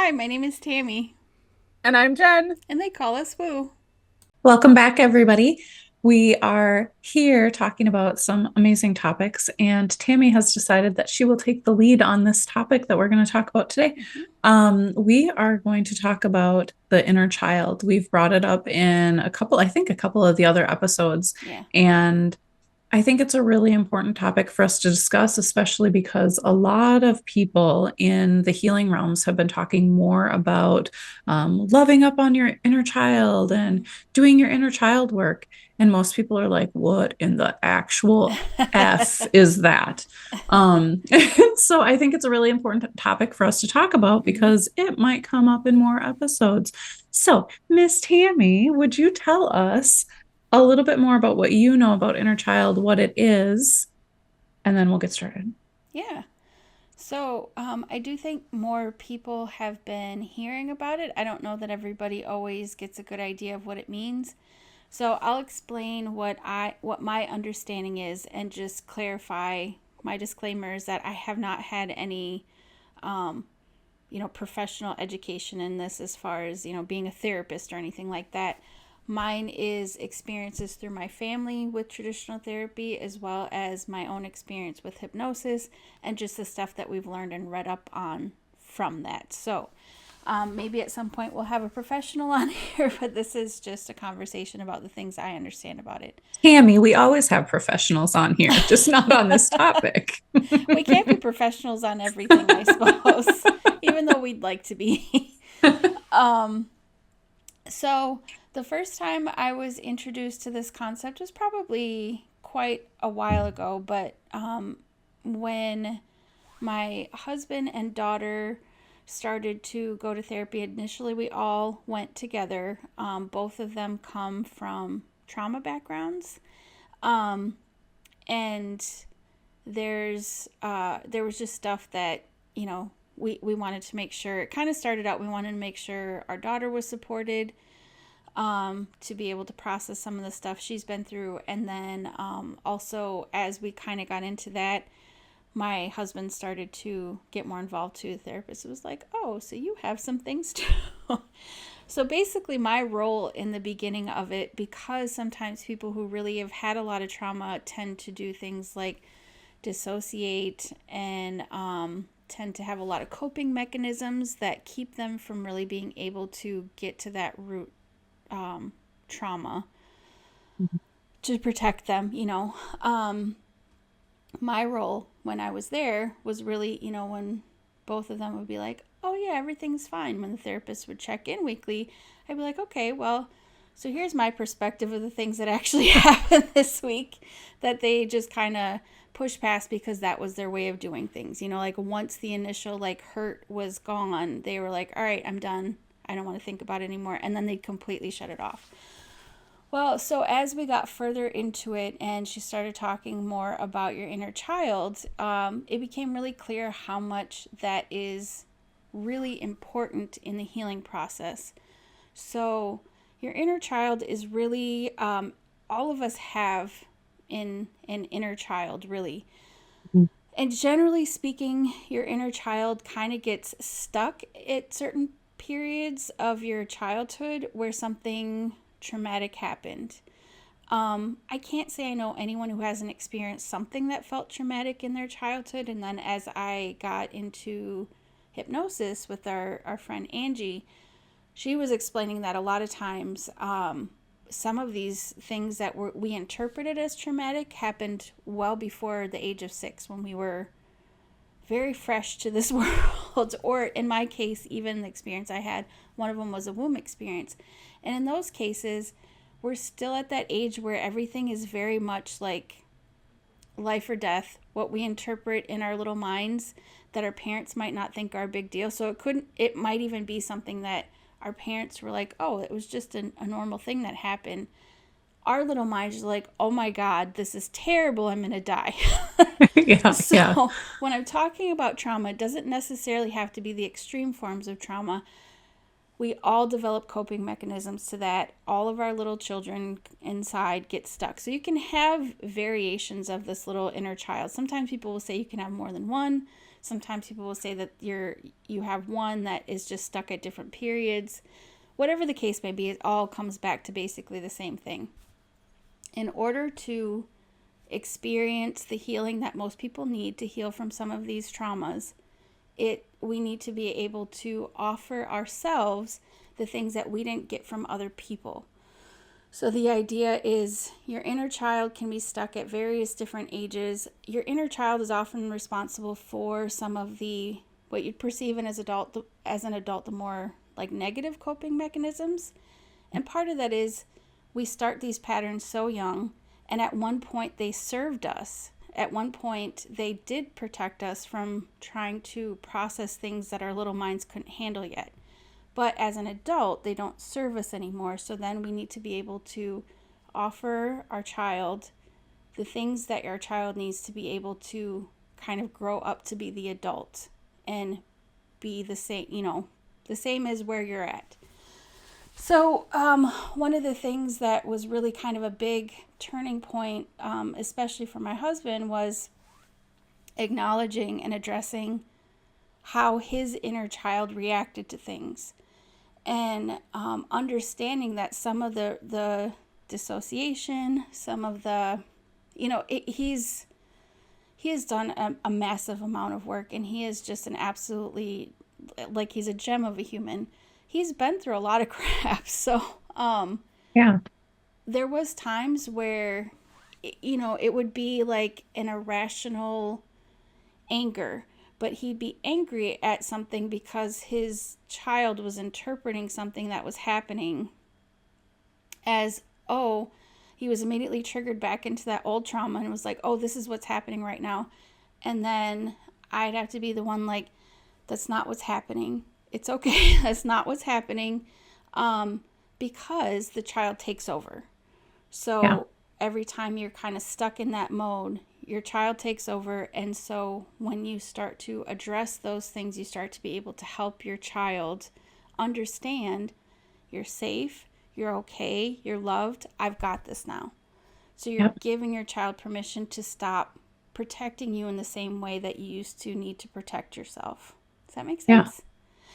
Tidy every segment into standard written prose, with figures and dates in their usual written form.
Hi, my name is Tammy, And I'm Jen. and they call us Woo. Welcome back, everybody. We are here talking about some amazing topics, and Tammy has decided that she will take the lead on this topic that we're going to talk about today. hmm We are going to talk about the inner child. We've brought it up in I think a couple of the other episodes, Yeah. and I think it's a really important topic for us to discuss, especially because a lot of people in the healing realms have been talking more about loving up on your inner child hmm and doing your inner child work. And most people are like, what in the actual F is that? So I think it's a really important topic for us to talk about hmm because it might come up in more episodes. So, Miss Tammy, would you tell us a little bit more about what you know about inner child, what it is, and then we'll get started. Yeah. So, I do think more people have been hearing about it. I don't know that everybody always gets a good idea of what it means. So, I'll explain what my understanding is and just clarify my disclaimers that I have not had any um, professional education in this as far as, being a therapist or anything like that. Mine is experiences through my family with traditional therapy, as well as my own experience with hypnosis and just the stuff that we've learned and read up on from that. So, maybe at some point we'll have a professional on here, but this is just a conversation about the things I understand about it. Tammy, we always have professionals on here, just not on this topic. We can't be professionals on everything, I suppose, even though we'd like to be. um, So, the first time I was introduced to this concept was probably quite a while ago, but when my husband and daughter started to go to therapy, initially we all went together. Both of them come from trauma backgrounds. Um, and there was just stuff that, we wanted to make sure. It kind of started out, we wanted to make sure our daughter was supported, to be able to process some of the stuff she's been through. And then also, as we kind of got into that, my husband started to get more involved too. The therapist was like, oh, so you have some things too. So basically, my role in the beginning of it, because sometimes people who really have had a lot of trauma tend to do things like dissociate and tend to have a lot of coping mechanisms that keep them from really being able to get to that root trauma to protect them. My role when I was there was really, when both of them would be like, oh, yeah, everything's fine. When the therapist would check in weekly, I'd be like, okay, well, so here's my perspective of the things that actually happened this week that they just kind of push past because that was their way of doing things. Like once the initial like hurt was gone, they were like, all right, I'm done. I don't want to think about it anymore. And then they'd completely shut it off. Well, so as we got further into it and she started talking more about your inner child, it became really clear how much that is really important in the healing process. So, your inner child is really, all of us have in an inner child, really. And generally speaking, your inner child kind of gets stuck at certain periods of your childhood where something traumatic happened. I can't say I know anyone who hasn't experienced something that felt traumatic in their childhood. And then as I got into hypnosis with our friend Angie, she was explaining that a lot of times some of these things that we interpreted as traumatic happened well before the age of 6 when we were very fresh to this world. Or in my case, even the experience I had, one of them was a womb experience. And in those cases, we're still at that age where everything is very much like life or death, what we interpret in our little minds that our parents might not think are a big deal. So it might even be something that our parents were like, oh, it was just a normal thing that happened. Our little minds are like, oh my God, this is terrible. I'm going to die. Yeah, yeah. So when I'm talking about trauma, it doesn't necessarily have to be the extreme forms of trauma. We all develop coping mechanisms to that. All of our little children inside get stuck. So you can have variations of this little inner child. Sometimes people will say you can have more than one. Sometimes people will say that you have one that is just stuck at different periods. Whatever the case may be, it all comes back to basically the same thing. In order to experience the healing that most people need to heal from some of these traumas, we need to be able to offer ourselves the things that we didn't get from other people. So the idea is your inner child can be stuck at various different ages. Your inner child is often responsible for some of the what you'd perceive as an adult the more like negative coping mechanisms. And part of that is we start these patterns so young, and at one point they served us. At one point they did protect us from trying to process things that our little minds couldn't handle yet. But as an adult, they don't serve us anymore. So then we need to be able to offer our child the things that our child needs to be able to kind of grow up to be the adult and be the same, the same as where you're at. So one of the things that was really kind of a big turning point, especially for my husband, was acknowledging and addressing how his inner child reacted to things. And understanding that some of the dissociation, some of the, he has done a massive amount of work, and he is just an absolutely, like, he's a gem of a human. He's been through a lot of crap. So Yeah. there was times where, it would be like an irrational anger, but he'd be angry at something because his child was interpreting something that was happening as, oh, he was immediately triggered back into that old trauma and was like, oh, this is what's happening right now. And then I'd have to be the one like, that's not what's happening. It's okay. That's not what's happening. Because the child takes over. So every time you're kind of stuck in that mode, your child takes over. And so when you start to address those things, you start to be able to help your child understand you're safe, you're okay, you're loved, I've got this now. So you're giving your child permission to stop protecting you in the same way that you used to need to protect yourself. Does that make sense?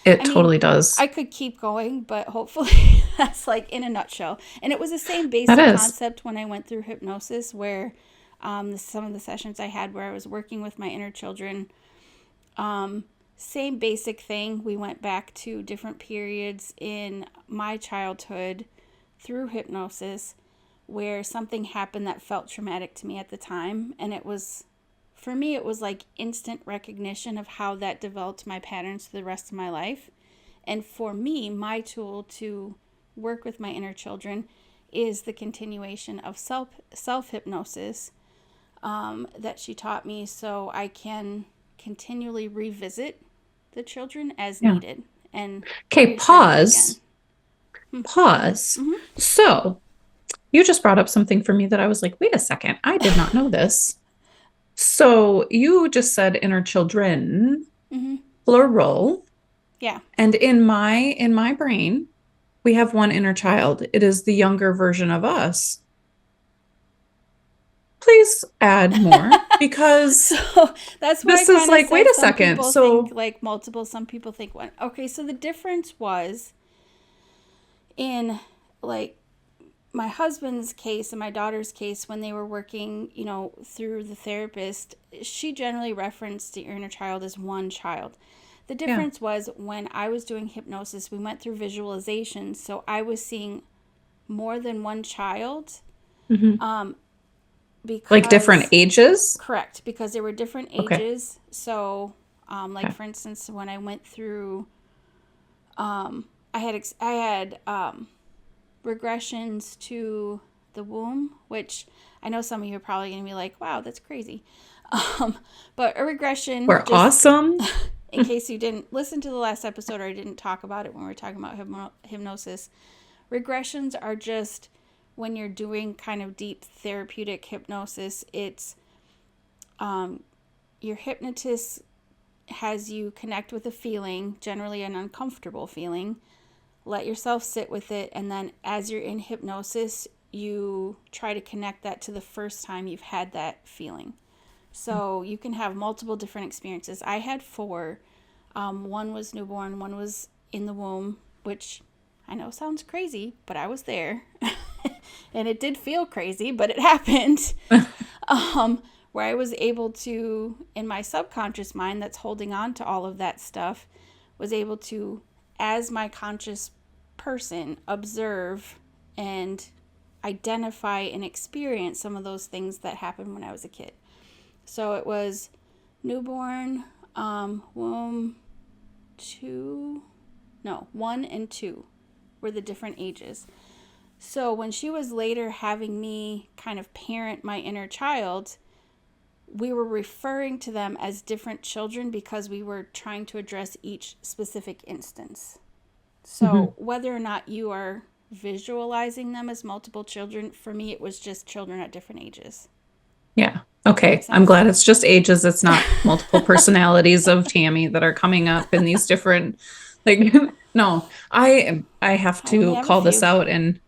It totally does. I could keep going, but hopefully that's like in a nutshell. And it was the same basic concept when I went through hypnosis, where some of the sessions I had where I was working with my inner children, same basic thing. We went back to different periods in my childhood through hypnosis where something happened that felt traumatic to me at the time. And it was, for me, it was like instant recognition of how that developed my patterns for the rest of my life. And for me, my tool to work with my inner children is the continuation of self-hypnosis that she taught me, so I can continually revisit the children as needed. And okay, pause. Mm-hmm. So you just brought up something for me that I was like, wait a second, I did not know this. So you just said inner children, plural. Yeah. And in my brain, we have one inner child. It is the younger version of us. Please add more, because so that's why this is like, wait a second. So think like multiple, some people think one. Okay, so the difference was in like my husband's case and my daughter's case, when they were working, through the therapist, she generally referenced the inner child as one child. The difference was when I was doing hypnosis, we went through visualization, so I was seeing more than one child. Because, like different ages? Correct, because there were different ages. So, for instance, when I went through, I had regressions to the womb, which I know some of you are probably going to be like, wow, that's crazy. But a regression. We're awesome. In case you didn't listen to the last episode or I didn't talk about it when we were talking about hypnosis, regressions are just when you're doing kind of deep therapeutic hypnosis. It's your hypnotist has you connect with a feeling, generally an uncomfortable feeling. Let yourself sit with it, and then as you're in hypnosis, you try to connect that to the first time you've had that feeling. So you can have multiple different experiences. I had four. One was newborn, one was in the womb, which I know sounds crazy, but I was there. And it did feel crazy, but it happened. Where I was able to, in my subconscious mind that's holding on to all of that stuff, was able to, as my conscious person, observe and identify and experience some of those things that happened when I was a kid. So it was newborn, womb, two, no, one and two were the different ages. So when she was later having me kind of parent my inner child, we were referring to them as different children because we were trying to address each specific instance. Mhm. So whether or not you are visualizing them as multiple children, for me it was just children at different ages. Yeah. Does that make Okay. I'm sense? glad it's just ages. It's not multiple personalities of Tammy that are coming up in these different, like, no, I have I only to have a call this few. out and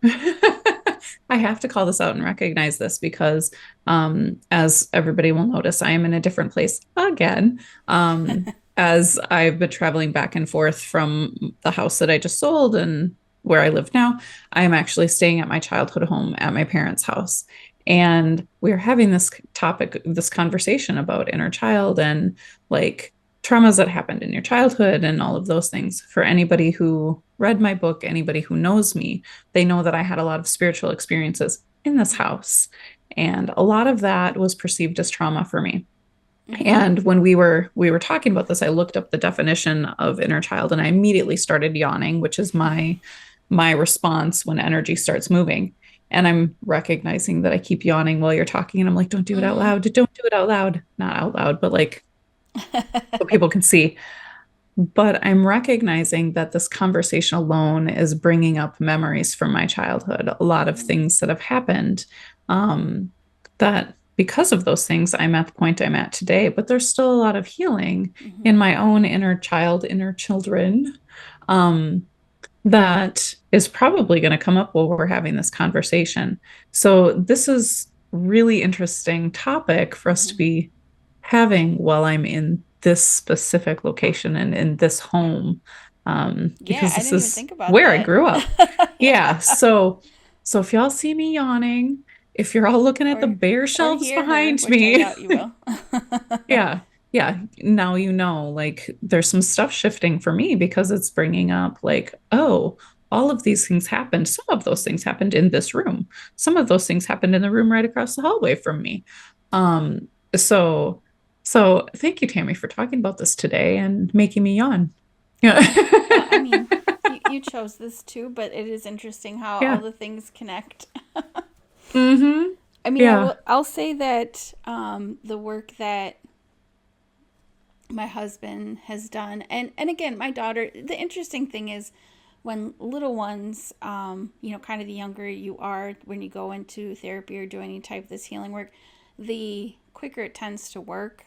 I have to call this out and recognize this because, as everybody will notice, I am in a different place again. As I've been traveling back and forth from the house that I just sold and where I live now, I am actually staying at my childhood home at my parents' house. And we are having this topic, this conversation about inner child and like traumas that happened in your childhood and all of those things. For anybody who read my book, anybody who knows me, they know that I had a lot of spiritual experiences in this house. And a lot of that was perceived as trauma for me. Mm-hmm. And when we were talking about this, I looked up the definition of inner child and I immediately started yawning, which is my response when energy starts moving. And I'm recognizing that I keep yawning while you're talking and I'm like, don't do it out Mm. loud. Don't do it out loud. Not out loud, but like so people can see. But I'm recognizing that this conversation alone is bringing up memories from my childhood, a lot of Mm. things that have happened, that because of those things, I'm at the point I'm at today. But there's still a lot of healing Mm-hmm. in my own inner child, inner children, um, that is probably going to come up while we're having this conversation. So this is really interesting topic for us to Mm-hmm. be having while I'm in this specific location and in this home, Yeah, because I this didn't even is think about where I that. grew up. Yeah. Yeah. So if y'all see me yawning, if you're all looking at the Or bare or shelves hear her, behind which I me, doubt you will. yeah, yeah, now you know, like there's some stuff shifting for me because it's bringing up like, oh, all of these things happened. Some of those things happened in this room. Some of those things happened in the room right across the hallway from me. Um, so so thank you, Tammy, for talking about this today and making me yawn. Yeah. Yeah. Well, I mean, you chose this too, but it is interesting how all Yeah. the things connect. Mm-hmm. I mean, Yeah. I'll say that the work that my husband has done, and again, my daughter. The interesting thing is when little ones, kind of the younger you are when you go into therapy or do any type of this healing work, the quicker it tends to work.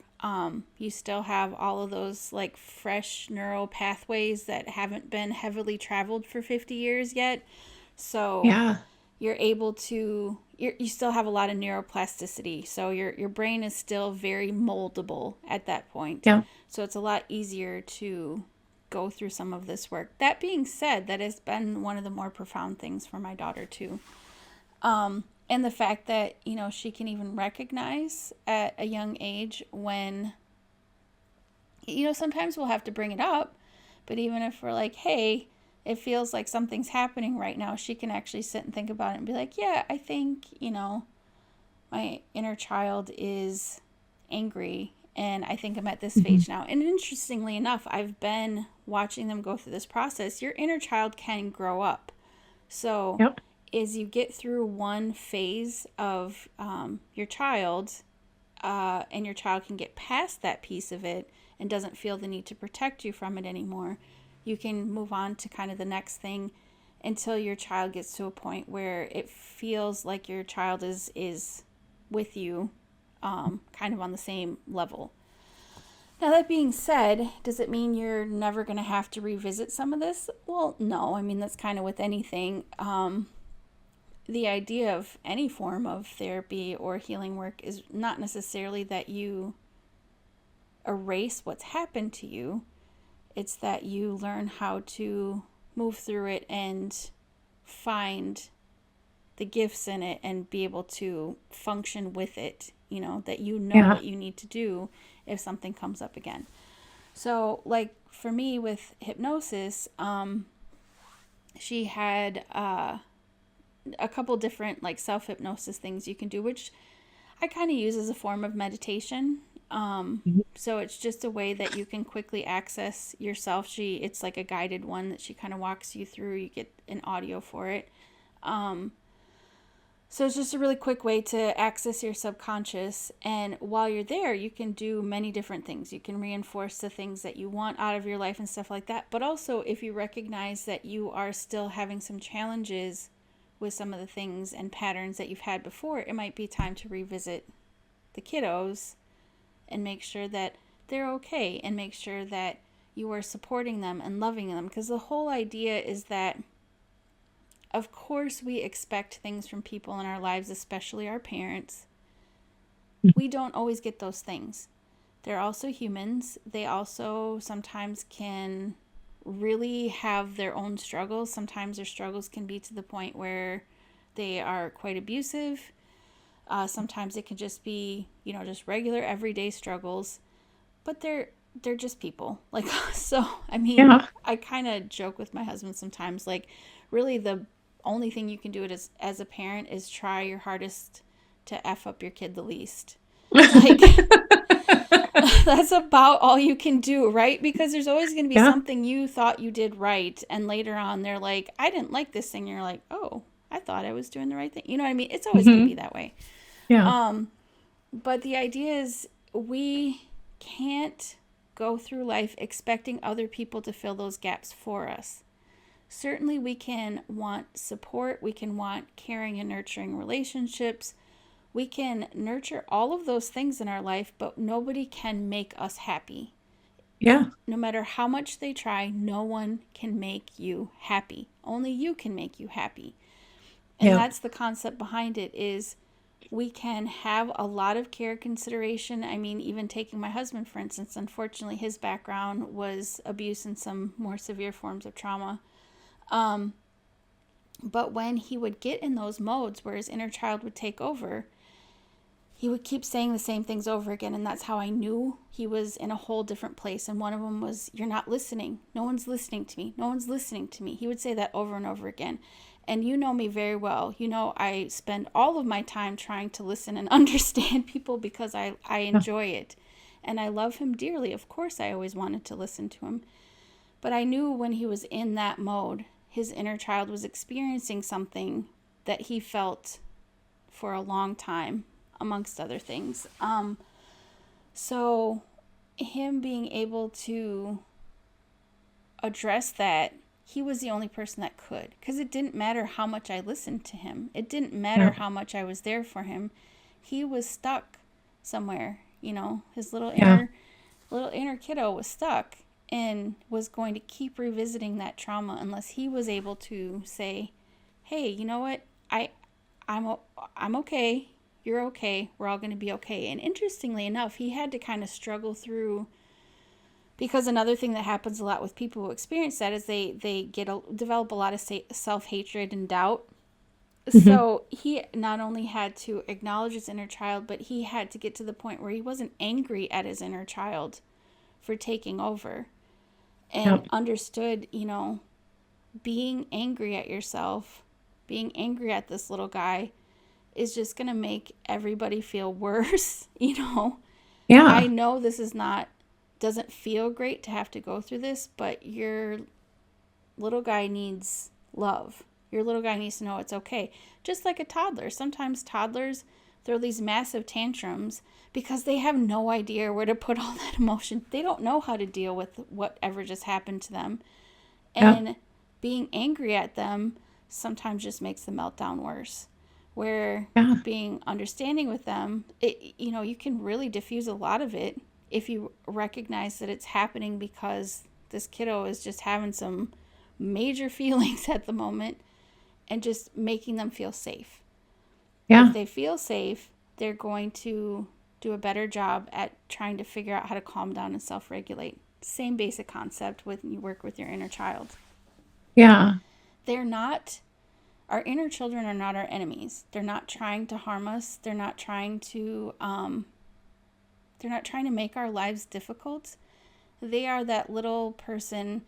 You still have all of those like fresh neural pathways that haven't been heavily traveled for 50 years yet. So Yeah. you're able to you still have a lot of neuroplasticity, so your brain is still very moldable at that point, Yeah. so it's a lot easier to go through some of this work. That being said, that has been one of the more profound things for my daughter too, and the fact that she can even recognize at a young age when sometimes we'll have to bring it up, but even if we're like, hey, it feels like something's happening right now, she can actually sit and think about it and be like, yeah, I think, my inner child is angry and I think I'm at this Mm-hmm. stage now. And interestingly enough, I've been watching them go through this process. Your inner child can grow up. So Yep. as you get through one phase of your child, and your child can get past that piece of it and doesn't feel the need to protect you from it anymore, you can move on to kind of the next thing until your child gets to a point where it feels like your child is with you, kind of on the same level. Now, that being said, does it mean you're never going to have to revisit some of this? Well, no. I mean, that's kind of with anything. the idea of any form of therapy or healing work is not necessarily that you erase what's happened to you. It's that you learn how to move through it and find the gifts in it and be able to function with it, that you know Yeah. what you need to do if something comes up again. So, like for me with hypnosis, she had a couple different like self hypnosis things you can do, which I kind of use as a form of meditation. Mhm. So it's just a way that you can quickly access yourself. It's like a guided one that she kind of walks you through. You get an audio for it. Um, so it's just a really quick way to access your subconscious. And while you're there, you can do many different things. You can reinforce the things that you want out of your life and stuff like that. But also, if you recognize that you are still having some challenges with some of the things and patterns that you've had before, it might be time to revisit the kiddos and make sure that they're okay and make sure that you are supporting them and loving them. Because the whole idea is that, of course, we expect things from people in our lives, especially our parents. We don't always get those things. They're also humans. They also sometimes can really have their own struggles. Sometimes their struggles can be to the point where they are quite abusive. Sometimes it can just be, just regular everyday struggles, but they're just people like us. So, I mean, Yeah. I kind of joke with my husband sometimes, like, really the only thing you can do it as a parent is try your hardest to F up your kid the least. Like, that's about all you can do, right? Because there's always going to be Yeah. something you thought you did right, and later on they're like, I didn't like this thing. And you're like, oh, I thought I was doing the right thing. You know what I mean? It's always going to be Hmm. that way. Yeah. Um, but the idea is we can't go through life expecting other people to fill those gaps for us. Certainly, we can want support, we can want caring and nurturing relationships, we can nurture all of those things in our life, but nobody can make us happy. Yeah. No matter how much they try, no one can make you happy. Only you can make you happy. And Yeah. that's the concept behind it is we can have a lot of care consideration. I mean, even taking my husband, for instance, unfortunately, his background was abuse and some more severe forms of trauma. Um, but when he would get in those modes where his inner child would take over, he would keep saying the same things over again. And that's how I knew he was in a whole different place. And one of them was, you're not listening. No one's listening to me. No one's listening to me. He would say that over and over again. And you know me very well. You know, I spend all of my time trying to listen and understand people because I Yeah. enjoy it. And I love him dearly. Of course, I always wanted to listen to him. But I knew when he was in that mode, his inner child was experiencing something that he felt for a long time, amongst other things. So, him being able to address that, he was the only person that could. Because it didn't matter how much I listened to him, it didn't matter Yeah. how much I was there for him. He was stuck somewhere. His Yeah. little inner kiddo was stuck and was going to keep revisiting that trauma unless he was able to say, "Hey, you know what? I'm I'm okay. You're okay. We're all going to be okay." And interestingly enough, he had to kind of struggle through because another thing that happens a lot with people who experience that is they develop a lot of self-hatred and doubt. Hmm. So he not only had to acknowledge his inner child, but he had to get to the point where he wasn't angry at his inner child for taking over and Yep. understood, being angry at yourself, being angry at this little guy is just going to make everybody feel worse. I Yeah. know this is not, doesn't feel great to have to go through this, but your little guy needs love. Your little guy needs to know it's okay. Just like a toddler. Sometimes toddlers throw these massive tantrums because they have no idea where to put all that emotion. They don't know how to deal with whatever just happened to them. Yep. And being angry at them sometimes just makes the meltdown worse. Where Yeah. being understanding with them, you can really diffuse a lot of it if you recognize that it's happening because this kiddo is just having some major feelings at the moment and just making them feel safe. If Yeah. they feel safe, they're going to do a better job at trying to figure out how to calm down and self regulate. Same basic concept when you work with your inner child. Yeah. They're not, our inner children are not our enemies. They're not trying to harm us. They're not trying to make our lives difficult. They are that little person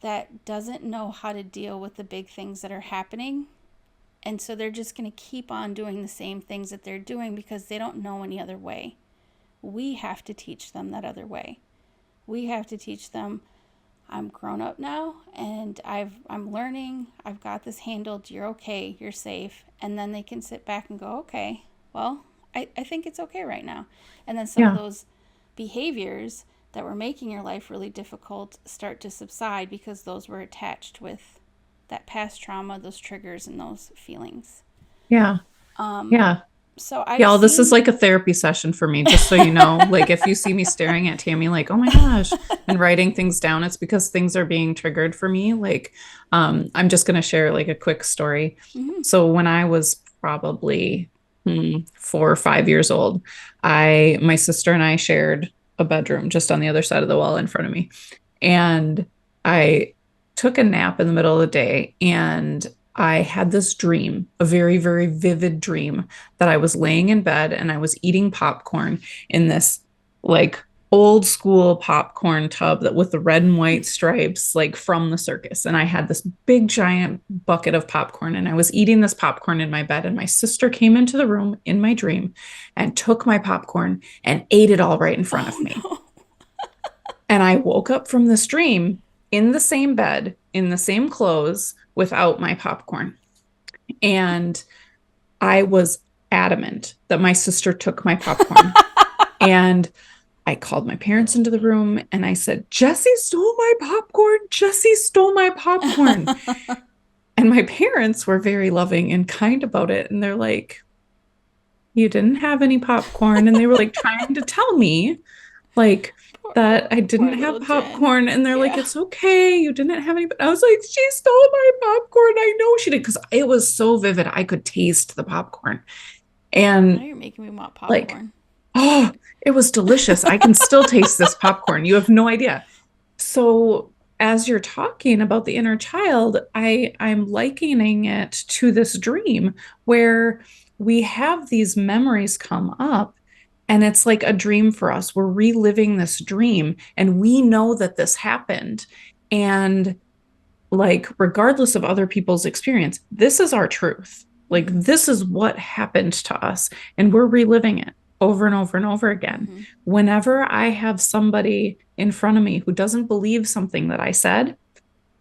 that doesn't know how to deal with the big things that are happening. And so they're just going to keep on doing the same things that they're doing because they don't know any other way. We have to teach them that other way. We have to teach them, I'm grown up now and I'm learning. I've got this handled. You're okay. You're safe. And then they can sit back and go, okay, well, I think it's okay right now. And then some of Yeah. those behaviors that were making your life really difficult start to subside because those were attached with that past trauma, those triggers, and those feelings. Yeah. Um, Yeah. so I've Y'all, this is seen. like a therapy session for me, just so you know. Like, if you see me staring at Tammy, like, oh my gosh, and writing things down, it's because things are being triggered for me. Like, I'm just going to share like a quick story. Mhm. So, when I was probably 4 or 5 years old, my sister and I shared a bedroom just on the other side of the wall in front of me. And I took a nap in the middle of the day and I had this dream, a very, very vivid dream that I was laying in bed and I was eating popcorn in this like old school popcorn tub that with the red and white stripes, like from the circus. And I had this big giant bucket of popcorn and I was eating this popcorn in my bed. And my sister came into the room in my dream and took my popcorn and ate it all right in front Oh of me. no. And I woke up from this dream in the same bed, in the same clothes, without my popcorn. And I was adamant that my sister took my popcorn. And I called my parents into the room and I said, Jessi stole my popcorn. Jessi stole my popcorn. And my parents were very loving and kind about it. And they're like, you didn't have any popcorn. And they were like trying to tell me like poor, that I poor didn't little have Jen. popcorn. And they're like, Yeah. it's okay. You didn't have any. But I was like, she stole my popcorn. I know she did because it was so vivid. I could taste the popcorn. Now And you're making me want like, popcorn. oh, it was delicious. I can still taste this popcorn. You have no idea. So as you're talking about the inner child, I'm likening it to this dream where we have these memories come up and it's like a dream for us. We're reliving this dream and we know that this happened. And like, regardless of other people's experience, this is our truth. Like, Mm-hmm. this is what happened to us. And we're reliving it over and over and over again. Mm-hmm. Whenever I have somebody in front of me who doesn't believe something that I said,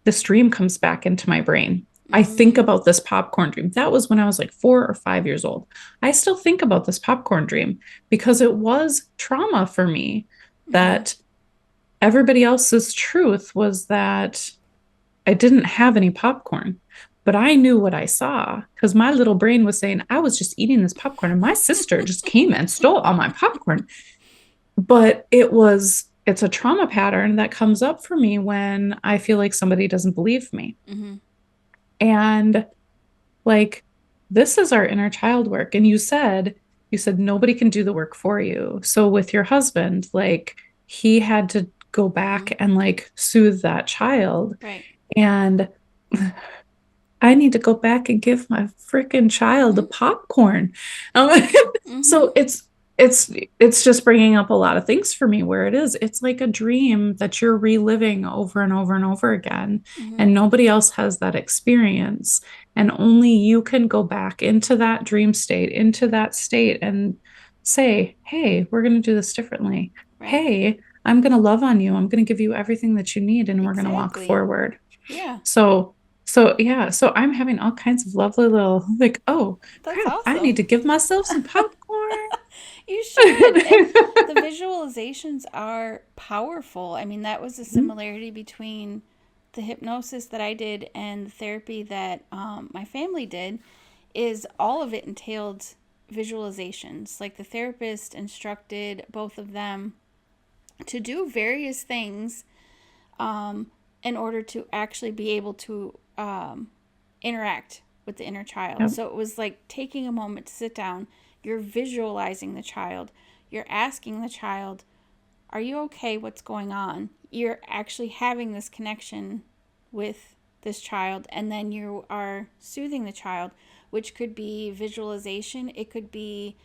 this dream comes back into my brain. I think Mm-hmm. about this popcorn dream. That was when I was like 4 or 5 years old. I still think about this popcorn dream because it was trauma for me Mm-hmm. that everybody else's truth was that I didn't have any popcorn, but I knew what I saw because my little brain was saying I was just eating this popcorn and my sister just came and stole all my popcorn. But it's a trauma pattern that comes up for me when I feel like somebody doesn't believe me. Mm-hmm. And like, this is our inner child work. And you said nobody can do the work for you. So with your husband, like, he had to go Mm-hmm. back and like soothe that child. Right. And I need to go back and give my freaking child the Mm-hmm. popcorn. Um, Mm-hmm. so it's just bringing up a lot of things for me where it's like a dream that you're reliving over and over and over again, Mm-hmm. and nobody else has that experience, and only you can go back into that dream state, into that state, and say, "Hey, we're going to do this differently. Right. Hey, I'm going to love on you. I'm going to give you everything that you need, and we're going to walk Exactly. forward." Yeah. So, so yeah, so I'm having all kinds of lovely little like, oh That's crap, I need awesome. to give myself some popcorn. You should. And the visualizations are powerful. I mean, that was a similarity between the hypnosis that I did and the therapy that my family did, is all of it entailed visualizations. Like the therapist instructed both of them to do various things in order to actually be able to interact with the inner child. Yep. So it was like taking a moment to sit down. You're visualizing the child. You're asking the child, are you okay? What's going on? You're actually having this connection with this child, and then you are soothing the child, which could be visualization. It could be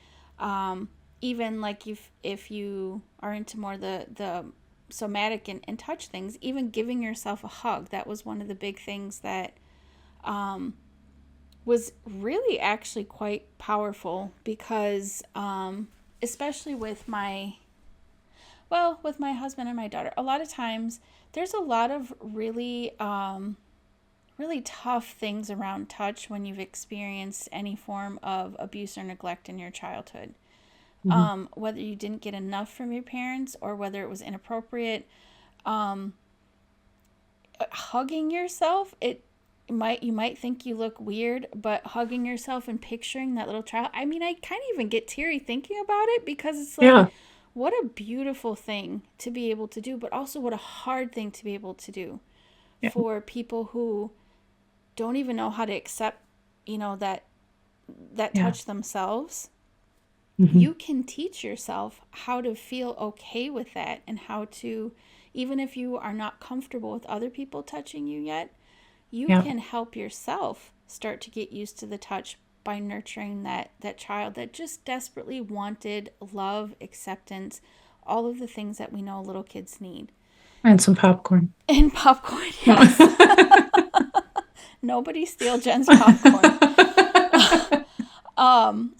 even like if you are into more the somatic and touch things, even giving yourself a hug. That was one of the big things that was really actually quite powerful because especially with my husband and my daughter, a lot of times there's a lot of really tough things around touch when you've experienced any form of abuse or neglect in your childhood. Mhm. Whether you didn't get enough from your parents or whether it was inappropriate, um, hugging yourself, you might think you look weird, but hugging yourself and picturing that little child, I mean, I kind of even get teary thinking about it because it's like, Yeah. what a beautiful thing to be able to do, but also what a hard thing to be able to do Yeah. for people who don't even know how to accept, that Yeah. touch themselves. Hmm. You can teach yourself how to feel okay with that and how to, even if you are not comfortable with other people touching you yet, you Yeah. can help yourself start to get used to the touch by nurturing that child that just desperately wanted love, acceptance, all of the things that we know little kids need. And some popcorn. And popcorn, yes. Nobody steal Jen's popcorn. um,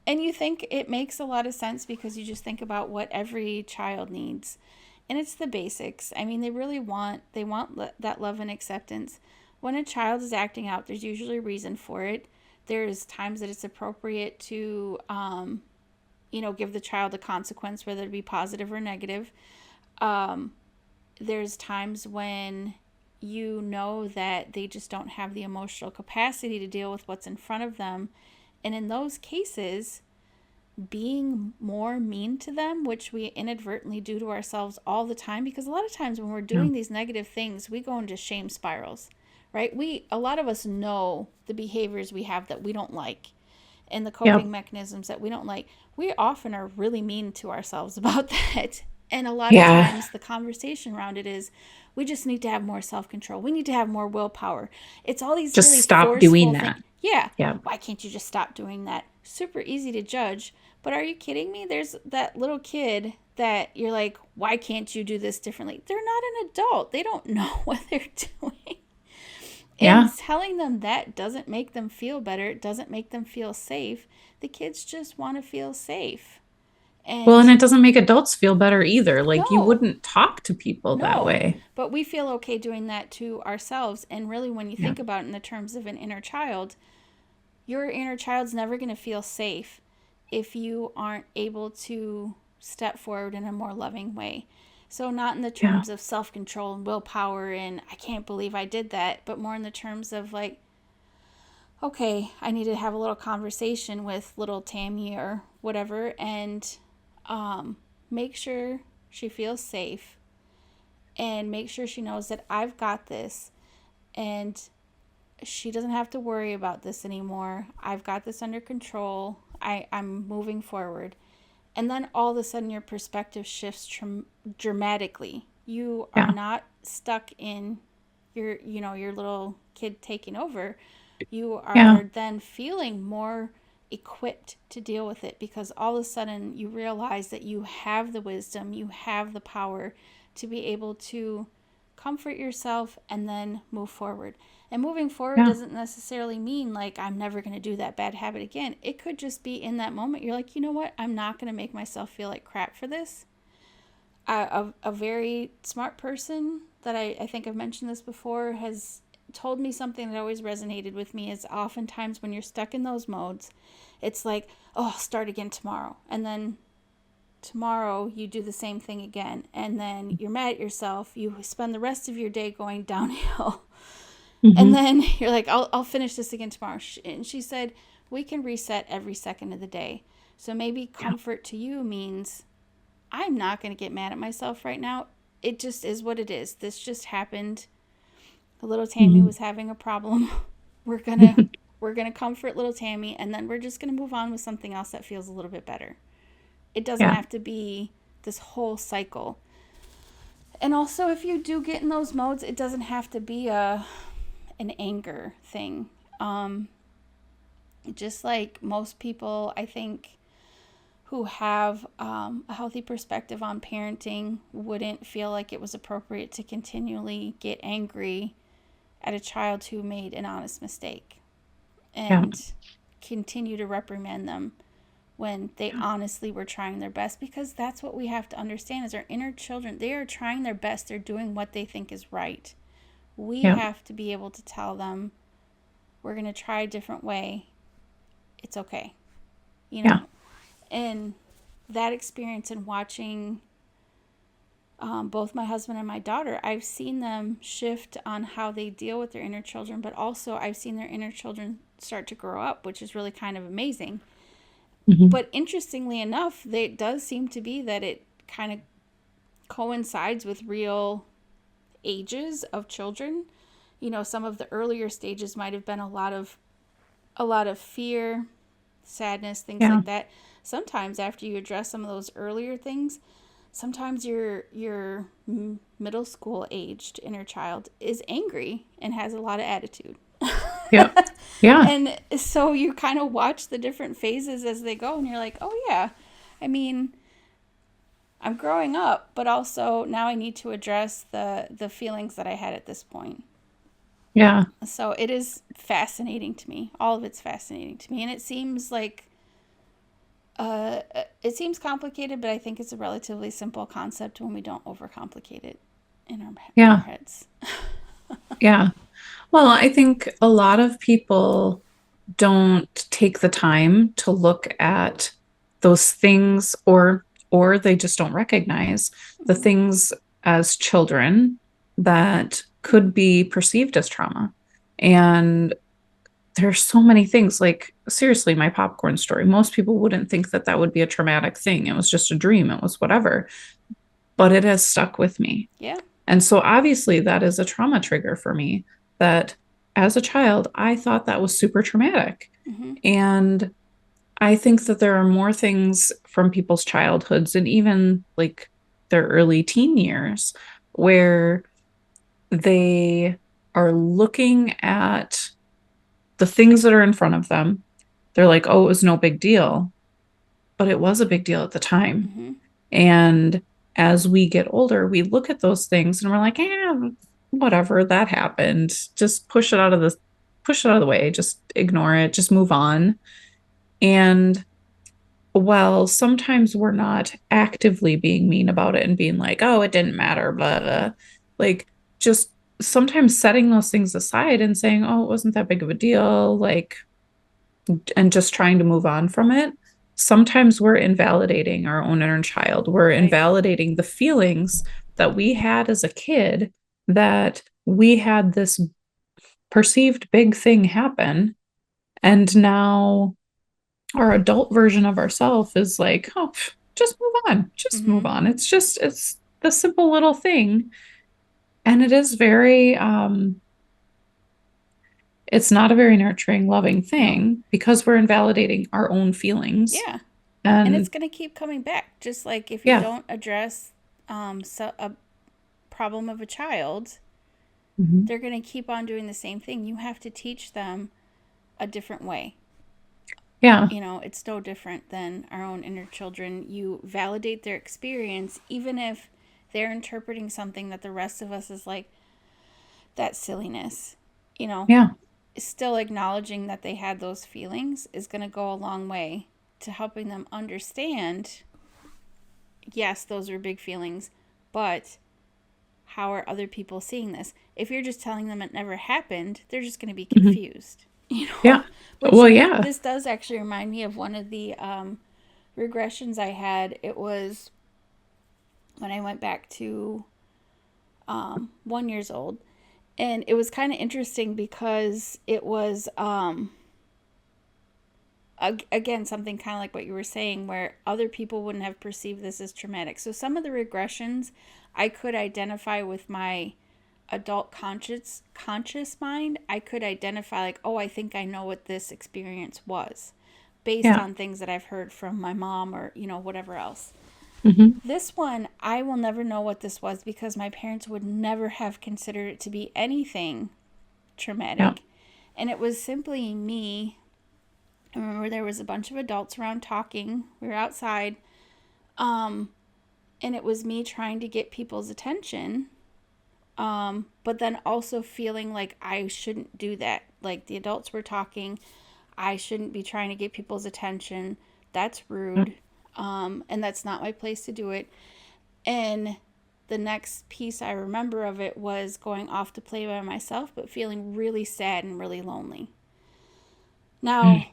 and you think it makes a lot of sense because you just think about what every child needs. And it's the basics. I mean, they want that love and acceptance. When a child is acting out, there's usually a reason for it. There's times that it's appropriate to, give the child a consequence, whether it be positive or negative. Um, there's times when you know that they just don't have the emotional capacity to deal with what's in front of them. And in those cases, being more mean to them, which we inadvertently do to ourselves all the time, because a lot of times when we're Yeah. doing these negative things, we go into shame spirals, right? A lot of us know the behaviors we have that we don't like and the Yep. coping mechanisms that we don't like. We often are really mean to ourselves about that. And a lot of Yeah. times the conversation around it is we just need to have more self control. We need to have more willpower. It's all these Just really stop doing forceful things. that. Yeah. Yeah. Why can't you just stop doing that? Super easy to judge. But are you kidding me? There's that little kid that you're like, why can't you do this differently? They're not an adult. They don't know what they're doing. And Yeah. telling them that doesn't make them feel better. It doesn't make them feel safe. The kids just want to feel safe. Well, and And it doesn't make adults feel better either. Like you no, wouldn't talk to people that no. way. But we feel okay doing that to ourselves. And really, when you Yeah. think about it in the terms of an inner child, your inner child's never going to feel safe if you aren't able to step forward in a more loving way. So, not in the Yeah. terms of self control and willpower and I can't believe I did that, but more in the terms of like, okay, I need to have a little conversation with little Tammy or whatever and make sure she feels safe and make sure she knows that I've got this and she doesn't have to worry about this anymore. I've got this under control. I'm moving forward. And then all of a sudden your perspective shifts dramatically. You are Yeah. not stuck in your little kid taking over. You Yeah. are then feeling more equipped to deal with it because all of a sudden you realize that you have the wisdom, you have the power to be able to comfort yourself and then move forward. And moving forward Yeah. doesn't necessarily mean like I'm never going to do that bad habit again. It could just be in that moment you're like, you know what? I'm not going to make myself feel like crap for this. A very smart person that I think I've mentioned this before has told me something that always resonated with me is oftentimes when you're stuck in those modes, it's like, oh, I'll start again tomorrow. And then tomorrow you do the same thing again. And then you're mad at yourself. You spend the rest of your day going downhill. And Hmm. then you're like, I'll finish this again tomorrow. And she said, we can reset every second of the day. So maybe Yeah. comfort to you means I'm not going to get mad at myself right now. It just is what it is. This just happened. A little Tammy Hmm. was having a problem. We're going to We're going to comfort little Tammy, and then we're just going to move on with something else that feels a little bit better. It doesn't Yeah. have to be this whole cycle. And also, if you do get in those modes, it doesn't have to be an anger thing. Um, just like most people, I think, who have a healthy perspective on parenting wouldn't feel like it was appropriate to continually get angry at a child who made an honest mistake Yeah. and continue to reprimand them when they honestly were trying their best, because that's what we have to understand is our inner children, they are trying their best, they're doing what they think is right. We Yeah. have to be able to tell them we're going to try a different way, it's okay, you Yeah. know. And that experience in watching both my husband and my daughter, I've seen them shift on how they deal with their inner children, but also I've seen their inner children start to grow up, which is really kind of amazing. Hmm. But interestingly enough, it does seem to be that it kind of coincides with real ages of children. You know, some of the earlier stages might have been a lot of fear, sadness, things Yeah. like that. Sometimes after you address some of those earlier things, sometimes your middle school aged inner child is angry and has a lot of attitude. Yeah. Yeah. And so you kind of watch the different phases as they go, and you're like, oh yeah, I mean, I'm growing up, but also now I need to address the feelings that I had at this point. Yeah. So it is fascinating to me. All of it's fascinating to me, and uh, it seems complicated, but I think it's a relatively simple concept when we don't overcomplicate it in our Yeah. heads. Yeah. Well, I think a lot of people don't take the time to look at those things, or they just don't recognize the Mm-hmm. things as children that could be perceived as trauma. And there's so many things, like seriously, my popcorn story, most people wouldn't think that that would be a traumatic thing. It was just a dream, it was whatever, but it has stuck with me. Yeah. And so obviously that is a trauma trigger for me, that as a child I thought that was super traumatic. Mm-hmm. And I think that there are more things from people's childhoods and even like their early teen years where they are looking at the things that are in front of them. They're like, oh, it was no big deal, but it was a big deal at the time. Mm-hmm. And as we get older, we look at those things and we're like, whatever, that happened. Just push it out of the way, just ignore it, just move on. And while sometimes we're not actively being mean about it and being like, oh, it didn't matter, blah, blah, like just sometimes setting those things aside and saying, oh, it wasn't that big of a deal, like, and just trying to move on from it. Sometimes we're invalidating our own inner child. We're Right. invalidating the feelings that we had as a kid, that we had this perceived big thing happen. And now our adult version of ourselves is like, oh, just move on, just Mm-hmm. move on. It's the simple little thing. And it is very, it's not a very nurturing, loving No. thing because we're invalidating our own feelings. Yeah. And it's And going to keep coming back. Just like if you yeah. don't address a problem of a child, Mhm. they're going to keep on doing the same thing. You have to teach them a different way. Yeah. You know, it's no different than our own inner children. You validate their experience, even if they're interpreting something that the rest of us is like, that silliness. You know, Yeah. still acknowledging that they had those feelings is going to go a long way to helping them understand, yes, those are big feelings, but how are other people seeing this? If you're just telling them it never happened, they're just going to be Mhm. confused, you Yeah. know? Which Well, yeah. this does actually remind me of one of the regressions I had. It was when I went back to 1 years old. And it was kind of interesting because it was, again, something kind of like what you were saying, where other people wouldn't have perceived this as traumatic. So some of the regressions I could identify with my adult conscious mind, I could identify like, oh, I think I know what this experience was based Yeah. on things that I've heard from my mom or, whatever else. Hmm. This one, I will never know what this was because my parents would never have considered it to be anything Yeah. traumatic. And it was simply me. I remember there was a bunch of adults around talking. We were outside. Um, and it was me trying to get people's attention. But then also feeling like I shouldn't do that. Like the adults were talking. I shouldn't be trying to get people's attention. That's rude. And that's not my place to do it. And the next piece I remember of it was going off to play by myself, but feeling really sad and really lonely. Now,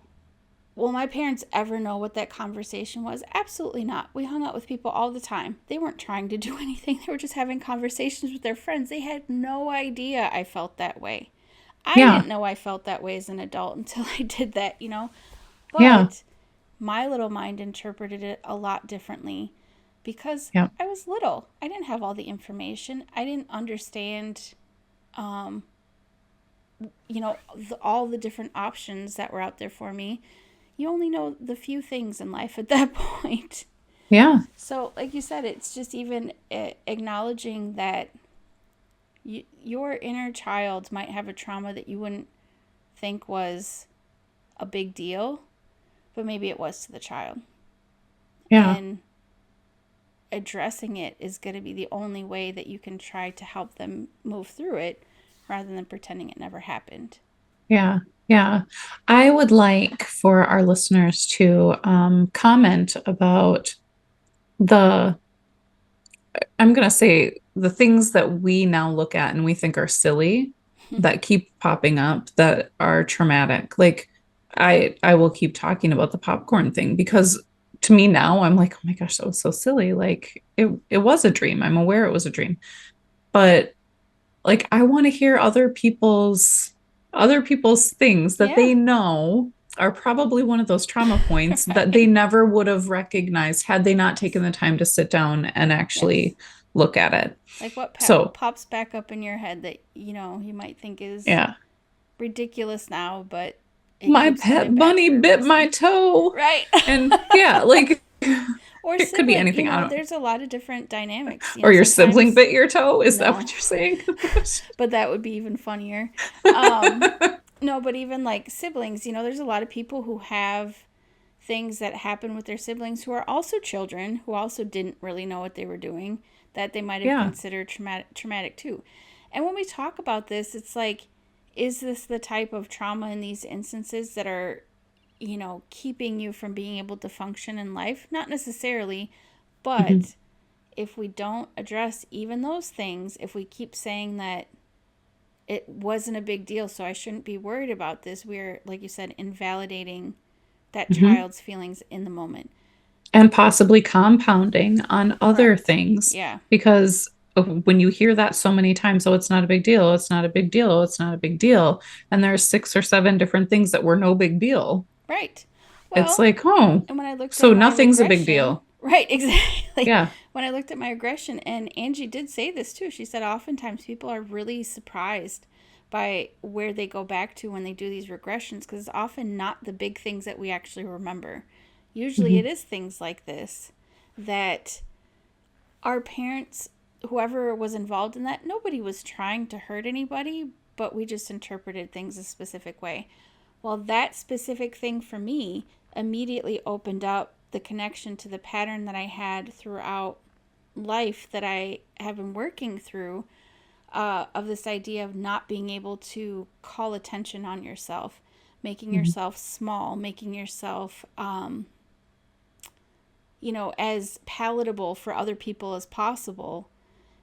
will my parents ever know what that conversation was? Absolutely not. We hung out with people all the time. They weren't trying to do anything, they were just having conversations with their friends. They had no idea I felt that way. I Yeah. didn't know I felt that way as an adult until I did that. Yeah. But my little mind interpreted it a lot differently because Yeah. I was little. I didn't have all the information. I didn't understand, um, all the different options that were out there for me. You only know the few things in life at that point. Yeah. So, like you said, it's just even acknowledging that your inner child might have a trauma that you wouldn't think was a big deal, but maybe it was to the child. Yeah. And addressing it is going to be the only way that you can try to help them move through it rather than pretending it never happened. Yeah. Yeah. I would like for our listeners to comment about the, I'm going to say the things that we now look at and we think are silly that keep popping up that are traumatic. Like I will keep talking about the popcorn thing because to me now I'm like, oh my gosh, that was so silly. Like it was a dream. I'm aware it was a dream. But like I want to hear other people's things that Yeah. they know are probably one of those trauma points that they Right. never would have recognized had they not taken the time to sit down and Yes. actually look at it. Like what So, pops back up in your head that, you might think is yeah. ridiculous now, but it My keeps coming pet back bunny for a bit my reason. toe. Right. And yeah, like Or it could be sibling, anything. I don't. there's a lot of different dynamics. Or your sibling Sometimes, bit your toe? Is that no, what you're saying? but that would be even funnier. Um, no, but even like siblings, there's a lot of people who have things that happen with their siblings who are also children, who also didn't really know what they were doing, that they might have Yeah. considered traumatic too. And when we talk about this, it's like, is this the type of trauma in these instances that are, keeping you from being able to function in life? Not necessarily, Mhm. but if we don't address even those things, if we keep saying that it wasn't a big deal, so I shouldn't be worried about this, we're, like you said, invalidating that Mhm. child's feelings in the moment. And possibly compounding on other Correct. things Yeah. because when you hear that so many times, oh, it's not a big deal, it's not a big deal, oh, it's not a big deal, and there's six or seven different things that were no big deal, Right. it's Well, like, oh, and when I looked at so my nothing's a big regression, deal. right, exactly. Yeah. When I looked at my regression, and Angie did say this too, she said oftentimes people are really surprised by where they go back to when they do these regressions because it's often not the big things that we actually remember. Usually it Mhm. is things like this that our parents, whoever was involved in that, nobody was trying to hurt anybody, but we just interpreted things a specific way. Well, that specific thing for me immediately opened up the connection to the pattern that I had throughout life that I have been working through, of this idea of not being able to call attention on yourself, making Mhm. yourself small, making yourself, as palatable for other people as possible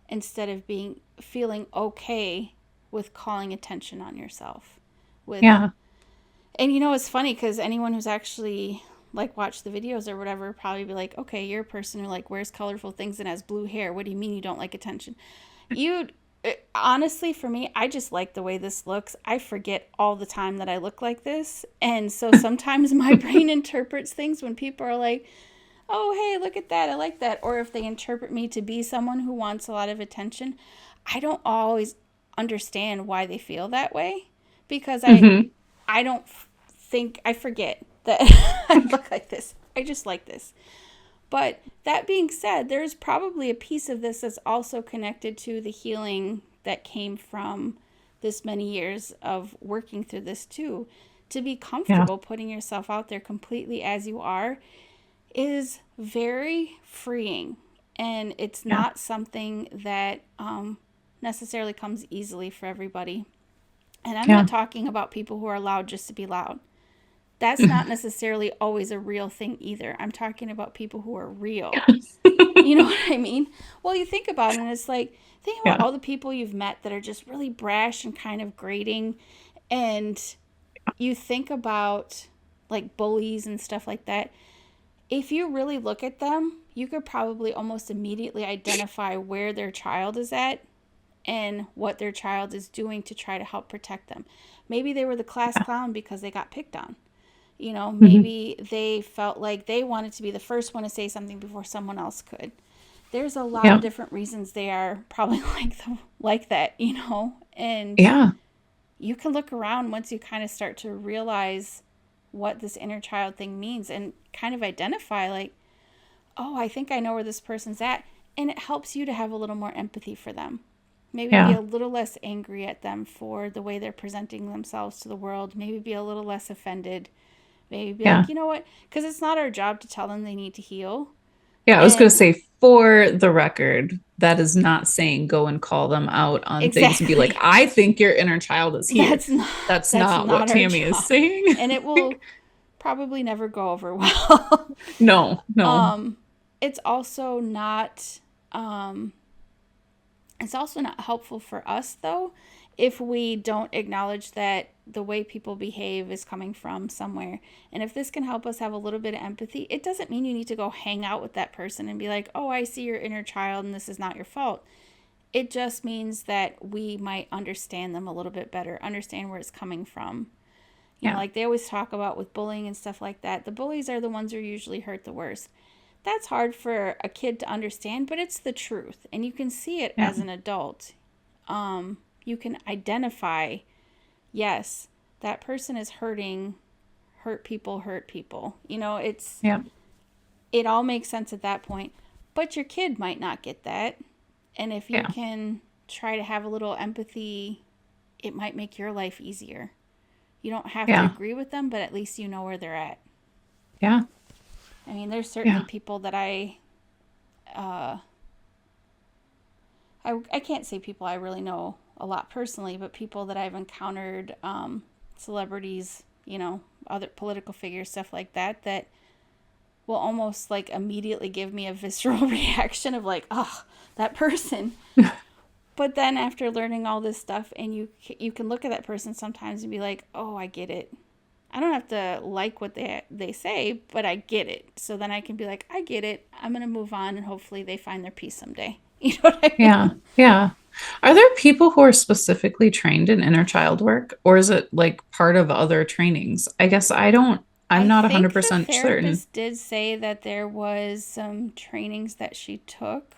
instead of feeling okay with calling attention on yourself. With Yeah. And it's funny because anyone who's actually like watched the videos or whatever probably be like, okay, you're a person who like wears colorful things and has blue hair. What do you mean you don't like attention? You Honestly, for me, I just like the way this looks. I forget all the time that I look like this, and so sometimes my brain interprets things when people are like, oh, hey, look at that, I like that, or if they interpret me to be someone who wants a lot of attention. I don't always understand why they feel that way, because Hmm. I don't think I forget that I look like this. I just like this. But that being said, there's probably a piece of this that's also connected to the healing that came from this many years of working through this too. To be Yeah. comfortable putting yourself out there completely as you are is very freeing. And it's Yeah. not something that necessarily comes easily for everybody. And I'm not Yeah. talking about people who are loud just to be loud. That's not necessarily always a real thing either. I'm talking about people who are real. You know what I mean? Well, you think about it, and it's like, think about Yeah. all the people you've met that are just really brash and kind of grating. And you think about like bullies and stuff like that. If you really look at them, you could probably almost immediately identify where their child is at and what their child is doing to try to help protect them. Maybe they were the class Yeah. clown because they got picked on. You know, Hmm. maybe they felt like they wanted to be the first one to say something before someone else could. There's a lot of Yeah. different reasons they are probably like that, you know. And Yeah. you can look around once you kind of start to realize what this inner child thing means and kind of identify like, oh, I think I know where this person's at, and it helps you to have a little more empathy for them. Maybe be Yeah. a little less angry at them for the way they're presenting themselves to the world. Maybe be a little less offended. Maybe be Yeah. like, you know what? Because it's not our job to tell them they need to heal. Yeah. I was going to And say, for the record, that is not saying go and call them out on things and be like, exactly, I think your inner child is here. that's not That's that's not what not our Tammy is job, saying. and it will probably never go over well. No, no. um, it's also not um, it's also not helpful for us though if we don't acknowledge that the way people behave is coming from somewhere. And if this can help us have a little bit of empathy, it doesn't mean you need to go hang out with that person and be like, oh, I see your inner child and this is not your fault. It just means that we might understand them a little bit better, understand where it's coming from. You know, Yeah. like they always talk about with bullying and stuff like that. The bullies are the ones who usually hurt the worst. That's hard for a kid to understand, but it's the truth. And you can see it Yeah. as an adult. You can identify, yes, that person is hurting, hurt people. You know, Yeah. it all makes sense at that point. But your kid might not get that. And if you Yeah. can try to have a little empathy, it might make your life easier. You don't have to Yeah. agree with them, but at least you know where they're at. Yeah. I mean, there's certainly Yeah. people that uh, I can't say people I really know a lot personally, but people that I've encountered, celebrities, you know, other political figures, stuff like that, that will almost like immediately give me a visceral reaction of like, oh, that person. But then after learning all this stuff, and you can look at that person sometimes and be like, oh, I get it. I don't have to like what they say, but I get it. So then I can be like, I get it. I'm gonna move on, and hopefully they find their peace someday. You know what I Yeah. mean? Yeah. Are there people who are specifically trained in inner child work, or is it like part of other trainings? I guess I'm I not think the 100% certain. therapist did say that there was some trainings that she took.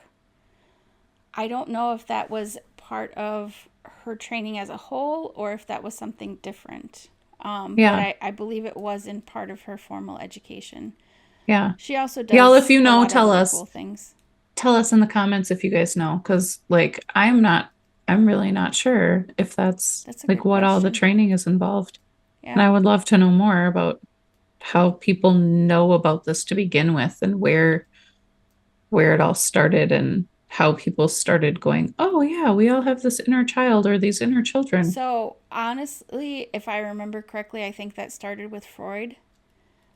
I don't know if that was part of her training as a whole or if that was something different. But Yeah. I believe it was in part of her formal education. Yeah. She also Y'all, if does you a know, lot of other cool things. tell us in the comments if you guys know, because like I'm really not sure if that's That's a like good what all the question. training is involved. And Yeah. I would love to know more about how people know about this to begin with and where it all started and how people started going, oh yeah, we all have this inner child or these inner children. So, honestly, if I remember correctly, I think that started with Freud.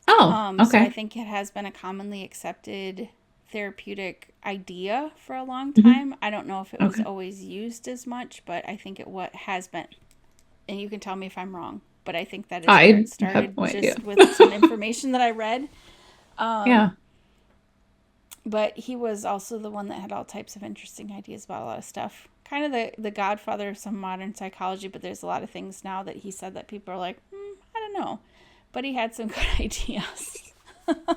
Oh, So I okay. think it has been a commonly accepted therapeutic idea for a long Hmm. time. I don't know if it was Okay. always used as much, but I think it what has been. And you can tell me if I'm wrong, but I think that is where I it have started no idea. just with some information that I read. Um, Yeah. but he was also the one that had all types of interesting ideas about a lot of stuff. Kind of the godfather of some modern psychology, but there's a lot of things now that he said that people are like, I don't know. But he had some good ideas.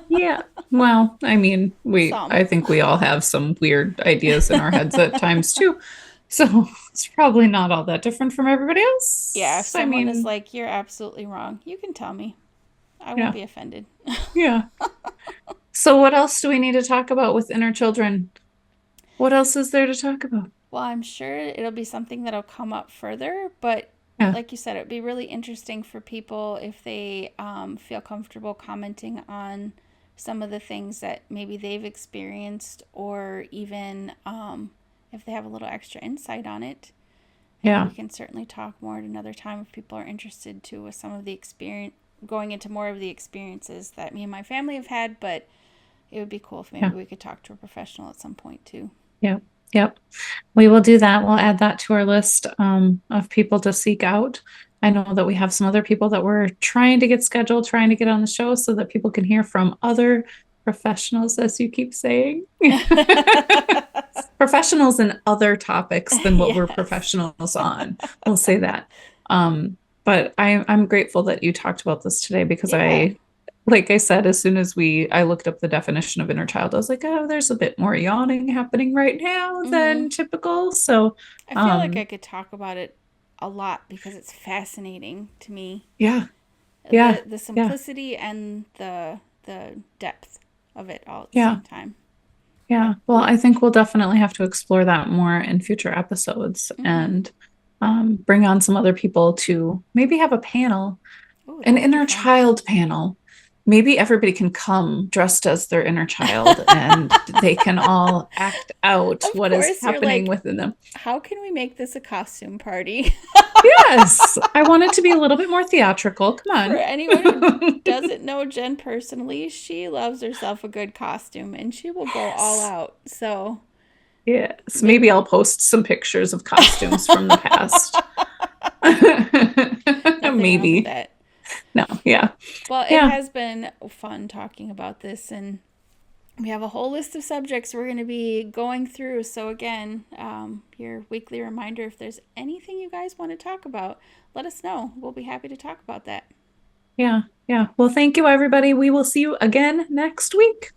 Yeah. Well, I mean, Some. I think we all have some weird ideas in our heads at times too. So it's probably not all that different from everybody Yeah, if else. I someone is mean, like, you're absolutely wrong, you can tell me. I won't yeah, be offended. yeah. So what else do we need to talk about with inner children? What else is there to talk about? Well, I'm sure it'll be something that'll come up further, but Yeah, like you said, it'd be really interesting for people if they feel comfortable commenting on some of the things that maybe they've experienced, or even if they have a little extra insight on it. And yeah, we can certainly talk more at another time if people are interested too, with some of the experience, going into more of the experiences that me and my family have had. But it would be cool if maybe yeah, we could talk to a professional at some point too. yeah, yep. We will do that. We'll add that to our list of people to seek out. I know that we have some other people that we're trying to get scheduled, trying to get on the show so that people can hear from other professionals, as you keep saying. Professionals in other topics than what we're Yes. professionals on. We'll say that. But I'm grateful that you talked about this today because Yeah. like I said, as soon as I looked up the definition of inner child, I was like, oh, there's a bit more yawning happening right now Hmm. than typical. So, I feel like I um, could talk about it a lot because it's fascinating to me. yeah, yeah, The yeah, simplicity and the depth of it all at the yeah. same time. But Yeah, well, I think we'll definitely have to explore that more in future episodes mm-hmm. and bring on some other people to maybe have a panel, Oh, an that would be inner fun. child panel. Maybe everybody can come dressed as their inner child and they can all act out Of what is course, you're happening like, within them. how can we make this a costume party? Yes, I want it to be a little bit more theatrical. For Come anyone who on. doesn't know Jen personally, she loves herself a good costume and she will go all Yes. out. So Yes, maybe maybe I'll post some pictures of costumes from the past. nothing wrong with Maybe. that. No, yeah. Well, it Yeah. has been fun talking about this, and we have a whole list of subjects we're going to be going through. So, again, your weekly reminder, if there's anything you guys want to talk about, let us know. We'll be happy to talk about that. Yeah. Yeah. Well, thank you, everybody. We will see you again next week.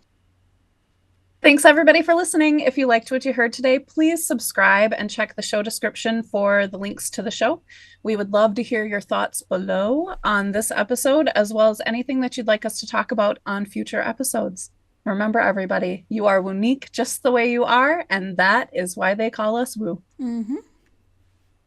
Thanks, everybody, for listening. If you liked what you heard today, please subscribe and check the show description for the links to the show. We would love to hear your thoughts below on this episode, as well as anything that you'd like us to talk about on future episodes. Remember, everybody, you are unique just the way you are, and that is why they call us Woo. Mm-hmm.